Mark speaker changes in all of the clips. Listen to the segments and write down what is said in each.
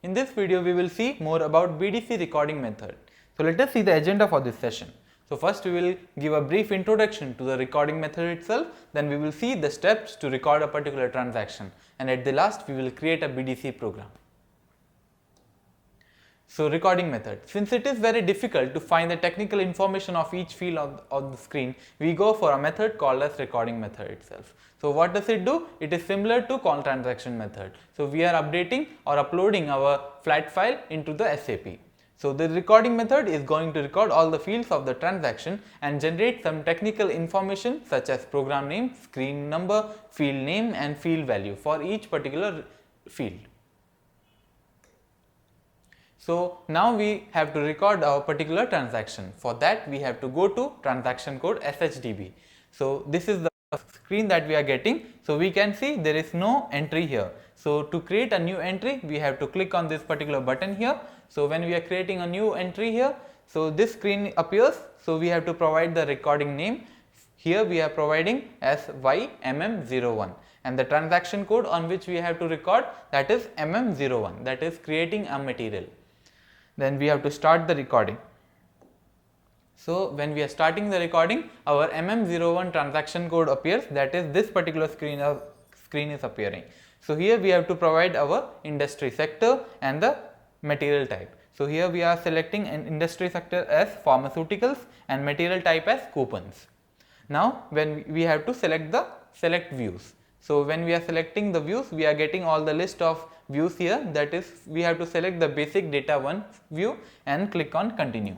Speaker 1: In this video, we will see more about BDC recording method. So let us see the agenda for this session. So first we will give a brief introduction to the recording method itself, then we will see the steps to record a particular transaction, and at the last we will create a BDC program. So recording method. Since it is very difficult to find the technical information of each field of the screen, we go for a method called as recording method itself. So what does it do? It is similar to call transaction method. So we are updating or uploading our flat file into the SAP. So the recording method is going to record all the fields of the transaction and generate some technical information such as program name, screen number, field name and field value for each particular field. So now we have to record our particular transaction. For that we have to go to transaction code SHDB. So this is the screen that we are getting. So we can see there is no entry here. So to create a new entry we have to click on this particular button here. So when we are creating a new entry here, so this screen appears. So we have to provide the recording name. Here we are providing as YMM01 and the transaction code on which we have to record, that is MM01, that is creating a material. Then we have to start the recording. So when we are starting the recording, our MM01 transaction code appears, that is this particular screen is appearing. So here we have to provide our industry sector and the material type. So here we are selecting an industry sector as pharmaceuticals and material type as coupons. Now when we have to select views. So when we are selecting the views, we are getting all the list of views here, that is we have to select the basic data 1 view and click on continue.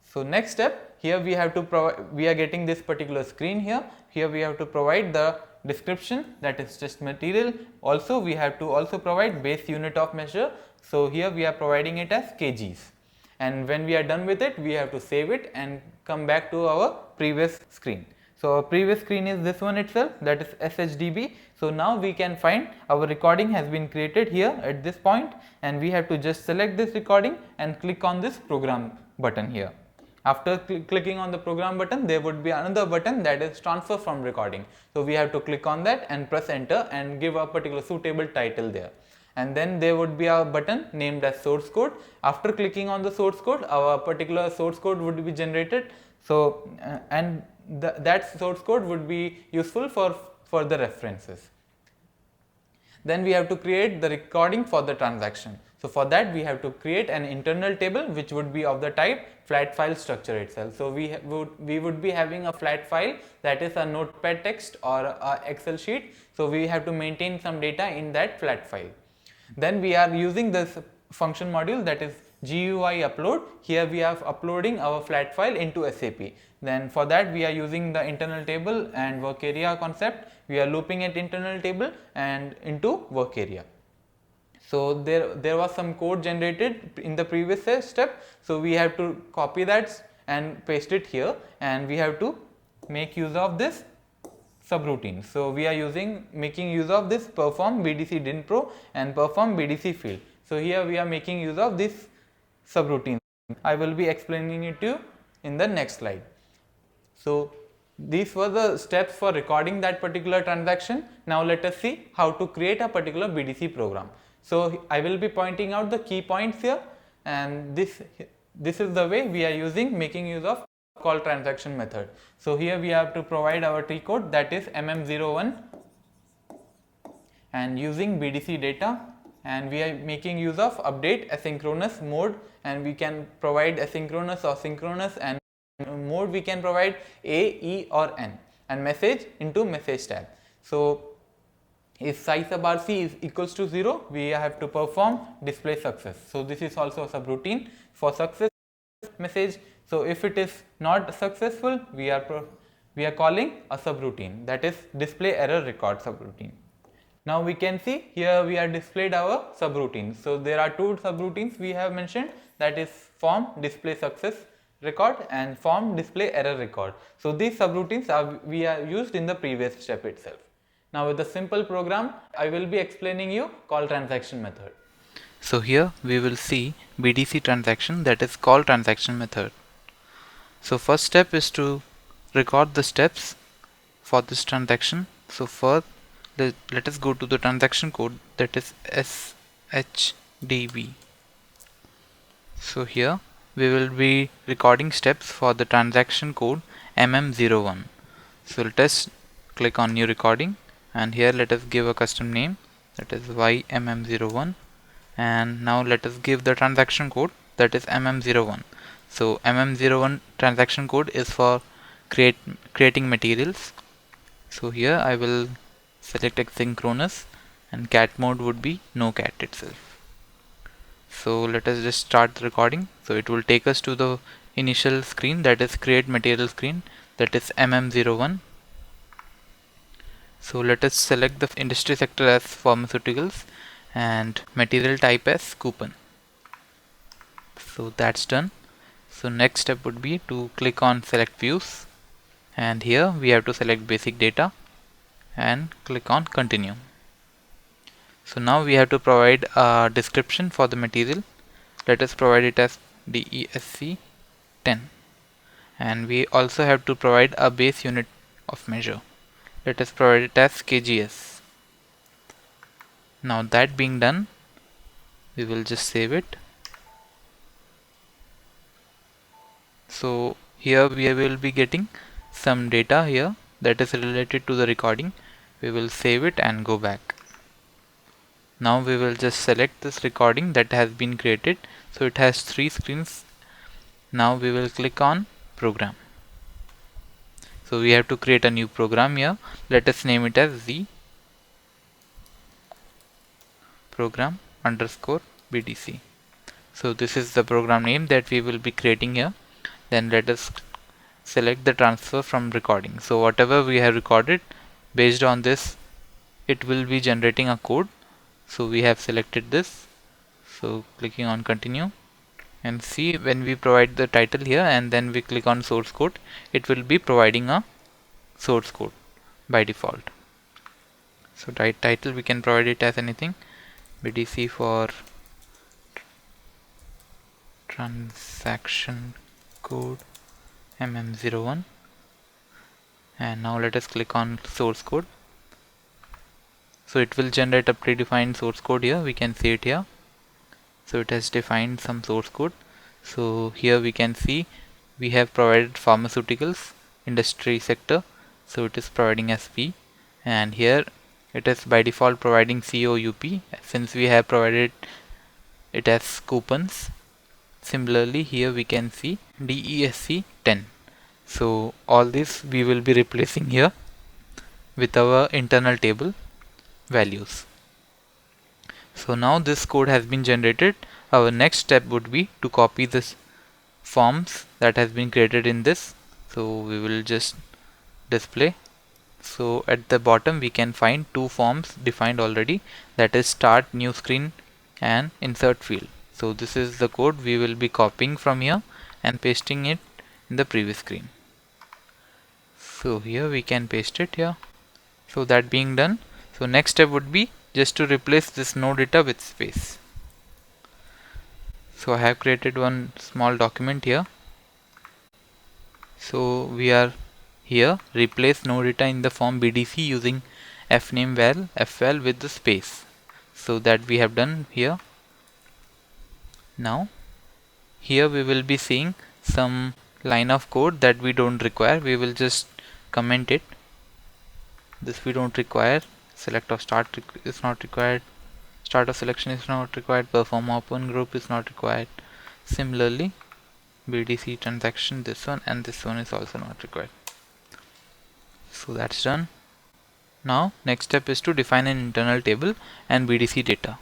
Speaker 1: So next step, here we have to provide, we are getting this particular screen here. Here we have to provide the description, that is just material. Also we have to also provide base unit of measure. So here we are providing it as kgs. And when we are done with it, we have to save it and come back to our previous screen. So our previous screen is this one itself, that is SHDB. So now we can find our recording has been created here at this point, and we have to just select this recording and click on this program button here. After clicking on the program button, there would be another button, that is transfer from recording. So we have to click on that and press enter and give a particular suitable title there. And then there would be a button named as source code. After clicking on the source code, our particular source code would be generated. So that source code would be useful for the references. Then we have to create the recording for the transaction. So for that we have to create an internal table which would be of the type flat file structure itself. So we would be having a flat file, that is a notepad text or a Excel sheet. So we have to maintain some data in that flat file. Then we are using this function module, that is GUI upload. Here we are uploading our flat file into SAP. Then for that we are using the internal table and work area concept. We are looping at internal table and into work area. So there was some code generated in the previous step. So we have to copy that and paste it here, and we have to make use of this subroutine. So we are making use of this perform BDC din pro and perform BDC field. So here we are making use of this subroutine. I will be explaining it to you in the next slide. So these were the steps for recording that particular transaction. Now let us see how to create a particular BDC program. So I will be pointing out the key points here, and this is the way we are making use of call transaction method. So here we have to provide our T code, that is MM01, and using BDC data, and we are making use of update asynchronous mode, and we can provide asynchronous or synchronous, and mode we can provide A, E or N, and message into message tab. So if size of RC is equals to 0, we have to perform display success. So this is also a subroutine for success message. So if it is not successful, we are calling a subroutine, that is display error record subroutine. Now we can see here we are displayed our subroutines. So there are two subroutines we have mentioned, that is form display success record and form display error record. So these subroutines we are used in the previous step itself. Now with the simple program, I will be explaining you call transaction method. So here we will see BDC transaction, that is call transaction method. So first step is to record the steps for this transaction. So first let us go to the transaction code, that is SHDV. So here we will be recording steps for the transaction code MM01. So let us click on new recording, and here let us give a custom name, that is YMM01, and now let us give the transaction code, that is MM01. So MM01 transaction code is for creating materials. So here I will select asynchronous, and cat mode would be no cat itself. So let us just start the recording. So it will take us to the initial screen, that is create material screen, that is MM01. So let us select the industry sector as pharmaceuticals and material type as coupon. So that's done. So next step would be to click on select views, and here we have to select basic data and click on continue. So now we have to provide a description for the material. Let us provide it as DESC 10, and we also have to provide a base unit of measure. Let us provide it as kgs. Now that being done, we will just save it. So here we will be getting some data here that is related to the recording. We will save it and go back. Now we will just select this recording that has been created. So it has 3 screens. Now we will click on program. So we have to create a new program here. Let us name it as Z program underscore BDC. So this is the program name that we will be creating here. Then let us select the transfer from recording. So whatever we have recorded, based on this it will be generating a code. So we have selected this. So clicking on continue, and see when we provide the title here and then we click on source code, it will be providing a source code by default. So title we can provide it as anything, BDC for transaction code MM01, and now let us click on source code. So it will generate a predefined source code here, we can see it here. So it has defined some source code. So here we can see we have provided pharmaceuticals industry sector, so it is providing as P, and here it is by default providing COUP since we have provided it as coupons. Similarly here we can see DESC 10. So all this we will be replacing here with our internal table values. So now this code has been generated. Our next step would be to copy this forms that has been created in this. So we will just display. So at the bottom we can find 2 forms defined already, that is start new screen and insert field. So this is the code we will be copying from here and pasting it in the previous screen. So here we can paste it here. So that being done, so next step would be just to replace this no data with space. So I have created one small document here. So we are here replace no data in the form BDC using fname val fval with the space. So that we have done here. Now here we will be seeing some line of code that we don't require. We will just comment it. This we don't require. Select of start is not required. Start of selection is not required. Perform open group is not required. Similarly, BDC transaction, this one and this one is also not required. So that's done. Now next step is to define an internal table and BDC data.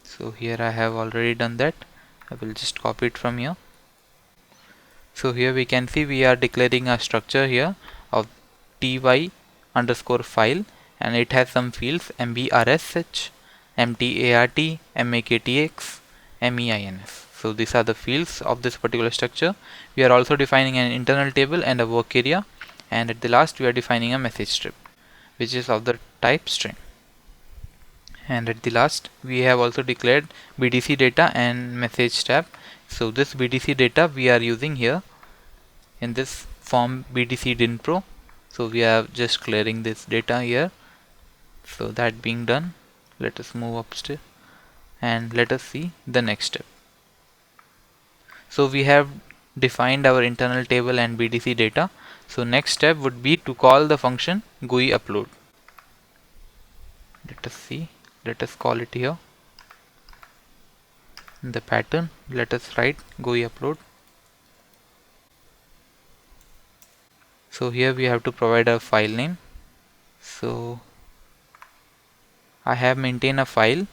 Speaker 1: So here I have already done that. I will just copy it from here. So here we can see we are declaring a structure here of ty underscore file, and it has some fields mbrsh, mtart, maktx, meins. So these are the fields of this particular structure. We are also defining an internal table and a work area, and at the last we are defining a message strip which is of the type string. And at the last we have also declared BDC data and message tab. So this BDC data we are using here in this form BDC dinpro. So we are just clearing this data here So that being done, let us move upstairs and let us see the next step. So we have defined our internal table and BDC data. So next step would be to call the function GUI upload. Let us see, let us call it here. In the pattern, let us write GUI upload. So here we have to provide a file name. So I have maintained a file.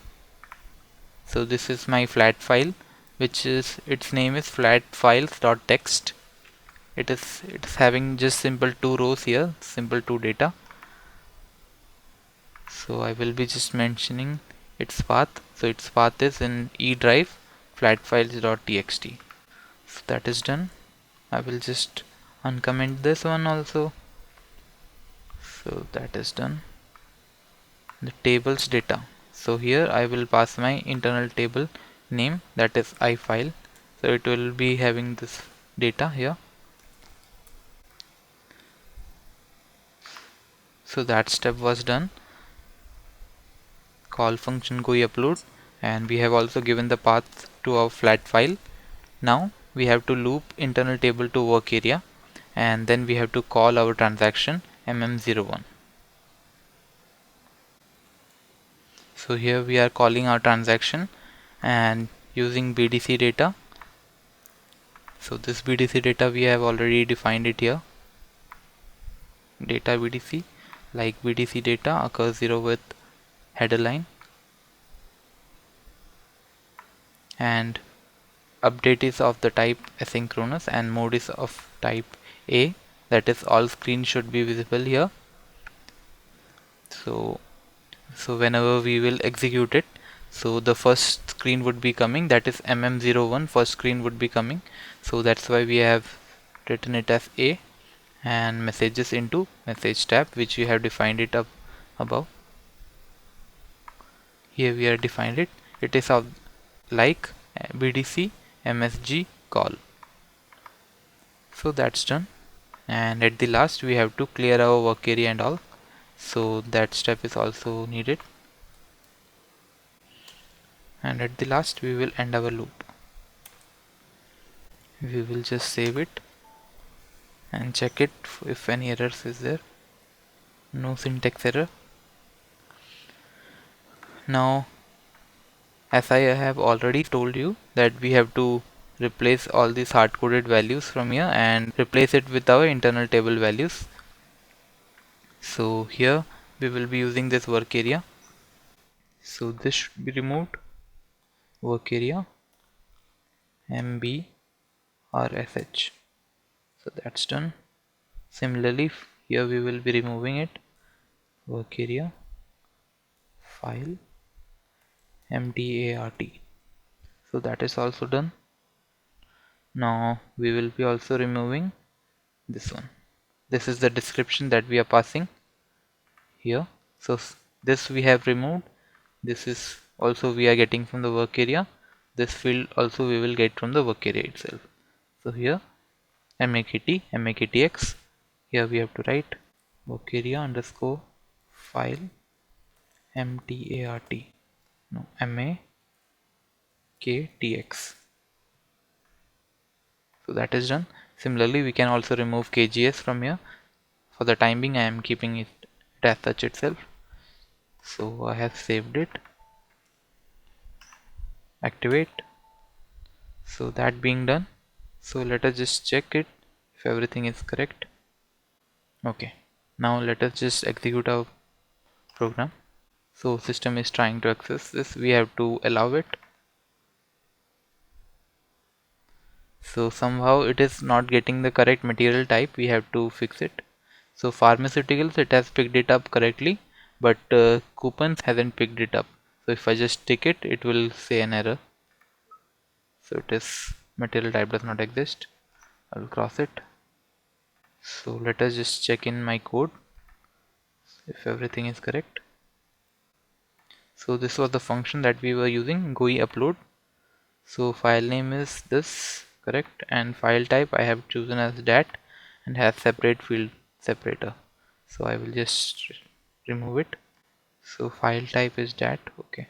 Speaker 1: So this is my flat file, which is, its name is flatfiles.txt. It's having just simple 2 rows here, simple 2 data. So I will be just mentioning its path. So its path is in E drive flatfiles.txt. So that is done. I will just uncomment this one also. So that is done. The tables data. So here I will pass my internal table name, that is I file. So it will be having this data here. So that step was done. Call function GUI upload, and we have also given the path to our flat file. Now we have to loop internal table to work area, and then we have to call our transaction mm01. So here we are calling our transaction and using BDC data. So this BDC data we have already defined it here. Data BDC, like BDC data occurs 0 with header line, and update is of the type asynchronous, and mode is of type A, that is all screens should be visible here. So whenever we will execute it, so the first screen would be coming, that is mm01, first screen would be coming. So that's why we have written it as A, and messages into message tab, which we have defined it up above. Here we are defined it. It is of like BDC MSG call. So that's done, and at the last we have to clear our work area and all. So that step is also needed, and at the last we will end our loop. We will just save it and check it if any errors is there. No syntax error. Now, as I have already told you that we have to replace all these hard-coded values from here and replace it with our internal table values. So here we will be using this work area. So this should be removed. Work area MB or SH. So that's done. Similarly, here we will be removing it. Work area file MDART. So that is also done. Now we will be also removing this one. This is the description that we are passing here. So this we have removed. This is also we are getting from the work area. This field also we will get from the work area itself. So here MAKTX, here we have to write work area underscore file MTART, no, MAKTX. So that is done. Similarly, we can also remove KGS from here. For the time being, I am keeping it as such itself. So I have saved it. Activate. So that being done. So let us just check it if everything is correct. Okay. Now let us just execute our program. So system is trying to access this. We have to allow it. So somehow it is not getting the correct material type. We have to fix it. So pharmaceuticals, it has picked it up correctly, but coupons hasn't picked it up. So if I just tick it, it will say an error. So it is material type does not exist. I will cross it. So let us just check in my code if everything is correct. So this was the function that we were using, GUI upload. So file name is this, correct, and file type I have chosen as dat and has separate field separator. So I will just remove it. So file type is that. Okay,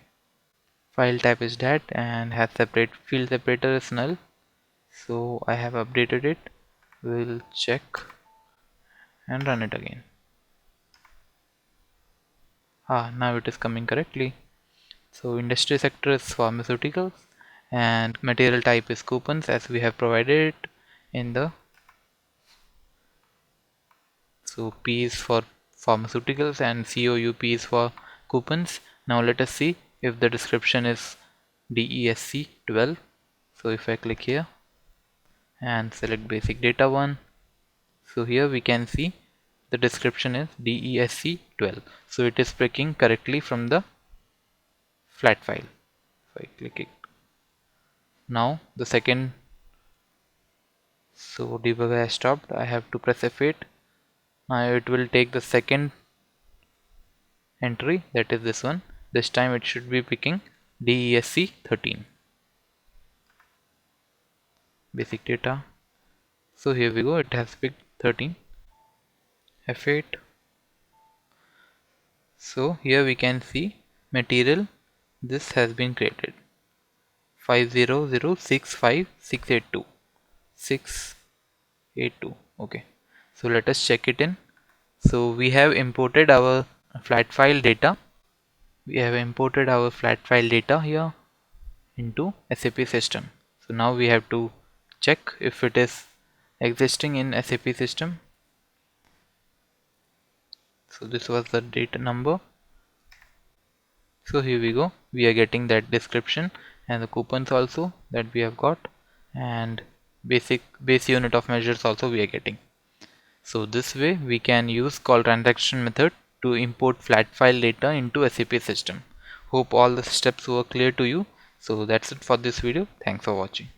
Speaker 1: file type is that and has separate field separator is null. So I have updated it. We'll check and run it again. Now it is coming correctly. So industry sector is pharmaceuticals and material type is coupons as we have provided it in the. So P is for pharmaceuticals and COUP is for coupons. Now let us see if the description is DESC 12. So if I click here and select basic data 1, so here we can see the description is DESC 12. So it is picking correctly from the flat file. If I click it. Now the second, so debugger has stopped. I have to press F8. Now it will take the second entry, that is this one. This time it should be picking DESC 13. Basic data. So here we go, it has picked 13. F8. So here we can see material, this has been created 500658682 682. Okay, so let us check it in. So we have imported our flat file data. We have imported our flat file data here into SAP system. So now we have to check if it is existing in SAP system. So this was the data number. So here we go, we are getting that description and the coupons also that we have got, and base unit of measures also we are getting. So this way we can use call transaction method to import flat file data into SAP system. Hope all the steps were clear to you. So that's it for this video. Thanks for watching.